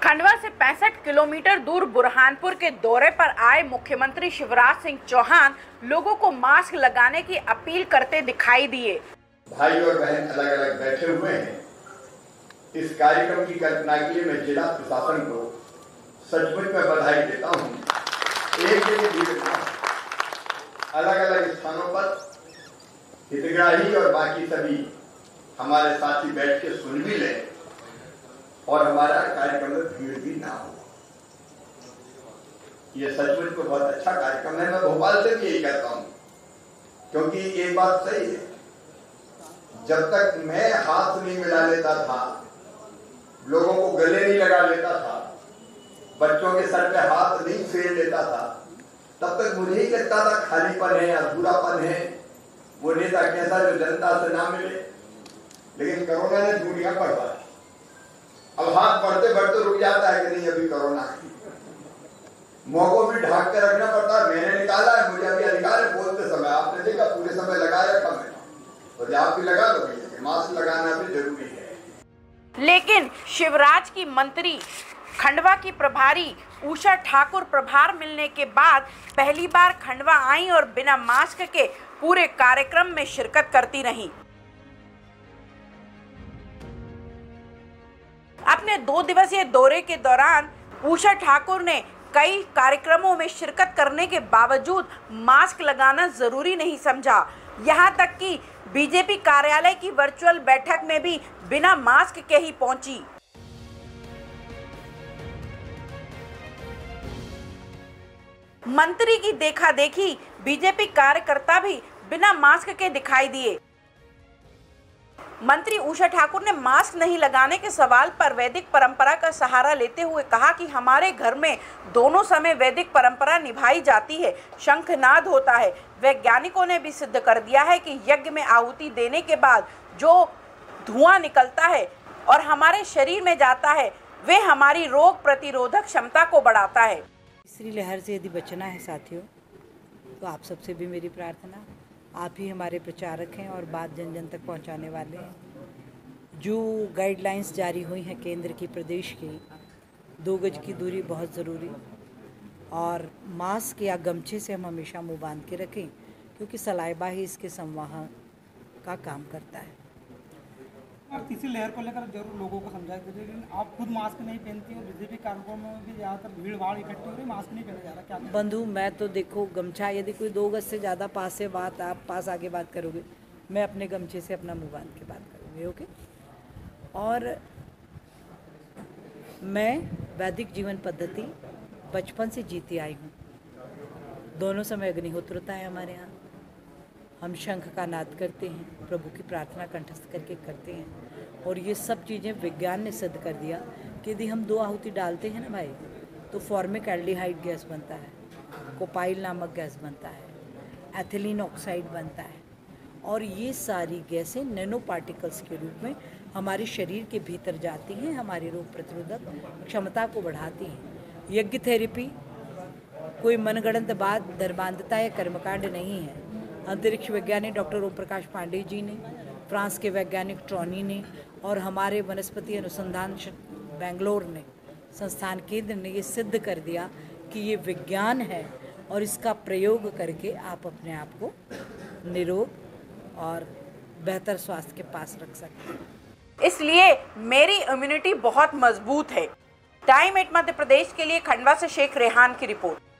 खंडवा से 65 किलोमीटर दूर बुरहानपुर के दौरे पर आए मुख्यमंत्री शिवराज सिंह चौहान लोगों को मास्क लगाने की अपील करते दिखाई दिए। भाई और बहन अलग अलग बैठे हुए हैं। इस कार्यक्रम की कल्पना के लिए मैं जिला प्रशासन को सचमुच में बधाई देता हूँ। एक जगह अलग अलग स्थानों पर हितग्राही और बाकी सभी हमारे साथी बैठ के सुन भी लें और हमारा कार्यक्रम में भीड़ भी ना हो। ये सचमुच में बहुत अच्छा कार्यक्रम है। मैं भोपाल से भी यही कहता हूँ, क्योंकि एक बात सही है, जब तक मैं हाथ नहीं मिला लेता था, लोगों को गले नहीं लगा लेता था, बच्चों के सर पे हाथ नहीं फेर लेता था, तब तक मुझे ही लगता था खालीपन है, अधूरापन है, वो नेता कैसा जो जनता से ना मिले। लेकिन कोरोना ने दुनिया पर बढ़ाई। अब हाथ बढ़ते बढ़ते रुक जाता है कि नहीं, अभी कोरोना है। मुंह को भी ढाक के रखना पड़ता है। मैंने निकाला है, मुझे अभी अधिकार है बोलते समय। आपने देखा पूरे समय लगाया रखा मैंने, तो आप भी लगा दो भैया, मास्क लगाना भी जरूरी है। लेकिन शिवराज की मंत्री खंडवा की प्रभारी उषा ठाकुर प्रभार मिलने के बाद पहली बार खंडवा आई और बिना मास्क के पूरे कार्यक्रम में शिरकत करती रहीं। अपने 2 दिवसीय दौरे के दौरान उषा ठाकुर ने कई कार्यक्रमों में शिरकत करने के बावजूद मास्क लगाना जरूरी नहीं समझा। यहां तक कि बीजेपी कार्यालय की वर्चुअल बैठक में भी बिना मास्क के ही पहुंची। मंत्री की देखा देखी बीजेपी कार्यकर्ता भी बिना मास्क के दिखाई दिए। मंत्री उषा ठाकुर ने मास्क नहीं लगाने के सवाल पर वैदिक परंपरा का सहारा लेते हुए कहा कि हमारे घर में दोनों समय वैदिक परंपरा निभाई जाती है, शंखनाद होता है। वैज्ञानिकों ने भी सिद्ध कर दिया है कि यज्ञ में आहुति देने के बाद जो धुआं निकलता है और हमारे शरीर में जाता है, वे हमारी रोग प्रतिरोधक क्षमता को बढ़ाता है। तीसरी लहर से यदि बचना है साथियों, तो आप सबसे भी मेरी प्रार्थना, आप ही हमारे प्रचारक हैं और बात जन जन तक पहुंचाने वाले हैं। जो गाइडलाइंस जारी हुई हैं केंद्र की, प्रदेश की, 2 गज की दूरी बहुत ज़रूरी, और मास्क या गमछे से हम हमेशा मुंह बांध के रखें, क्योंकि सलाइबा ही इसके संवाहन का काम करता है। और तीसरी लहर को लेकर जरूर लोगों को समझाया कीजिए, लेकिन आप खुद मास्क नहीं पहनती और बीजेपी कार्यक्रमों में भी ज़्यादातर भीड़ भाड़ इकट्ठी हो रही, मास्क नहीं पहना जा रहा, क्या बंधु? मैं तो देखो गमछा, यदि कोई 2 गज से ज़्यादा पास से बात, आप पास आके बात करोगे, मैं अपने गमछे से अपना मुंह बांध के बात करूँगी, ओके? और मैं वैदिक जीवन पद्धति बचपन से जीती आई हूँ। दोनों समय अग्निहोत्र होता है हमारे यहाँ। हम शंख का नाद करते हैं, प्रभु की प्रार्थना कंठस्थ करके करते हैं, और ये सब चीज़ें विज्ञान ने सिद्ध कर दिया कि यदि हम 2 आहुति डालते हैं ना भाई, तो फॉर्मिक एल्डिहाइड गैस बनता है, कोपाइल नामक गैस बनता है, एथिलीन ऑक्साइड बनता है, और ये सारी गैसें नैनो पार्टिकल्स के रूप में हमारे शरीर के भीतर जाती हैं, हमारी रोग प्रतिरोधक क्षमता को बढ़ाती हैं। यज्ञ थेरेपी कोई मनगढ़ंत बात, धर्मांधता या कर्मकांड नहीं है। अंतरिक्ष वैज्ञानिक डॉक्टर ओम प्रकाश पांडे जी ने, फ्रांस के वैज्ञानिक ट्रॉनी ने, और हमारे वनस्पति अनुसंधान बेंगलोर ने, संस्थान केंद्र ने ये सिद्ध कर दिया कि ये विज्ञान है, और इसका प्रयोग करके आप अपने आप को निरोग और बेहतर स्वास्थ्य के पास रख सकते हैं। इसलिए मेरी इम्यूनिटी बहुत मजबूत है। टाइम 8 मध्य प्रदेश के लिए खंडवा से शेख रेहान की रिपोर्ट।